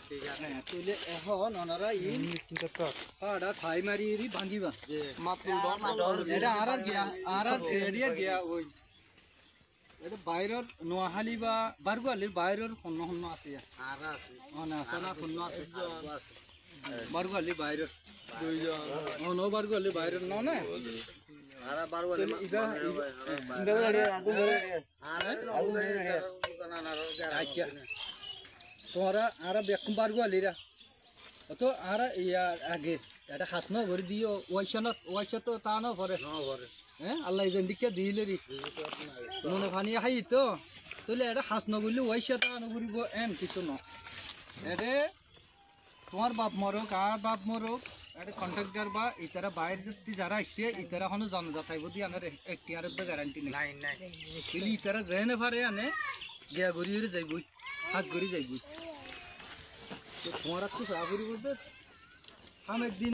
ঠিক আছে তুলে এখন ওনারা ইন পাড়া ঠাই মারি ভাঙিবা এটা আর এরিয়া গিয়া ওই এটা বাইরের নোয়াখালী বা বারগুয়ালির বাইরের শূন্য শূন্য আছে আর আছে না সোনা শূন্য আছে বারগুয়ালি বাইরের নো বারগুয়ালি বাইরের ন না আর বারওয়ালে আচ্ছা তোমরা আর বেকুম বারগুয়ালিরা তো আর ইয়ার আগে এটা হাসন করে দিও ওয়াইশনত তো তা না পরে হ্যাঁ আল্লাহ ইবেন দিকে দিলে রি মনে পানি খাই তো তাহলে এটা হাস নগরলে ওয়াইশত নগরিব এন কিছু ন এটা তোমার বাপ মরক আর বাপ মরক এটা কন্ট্রাক্টর বা ইতারা বাইরে যারা আসছে ইতারা এখনো জনজাতাই বুদ্ধি আমার একটি আর গ্যারান্টি নেই কিন্তু ইতারা যেনে পারে আনে গিয়া ঘুরিয়ে যাইবই হাত ঘুরি যাইবই তো তোমার তো সাগরি বলতে আমি একদিন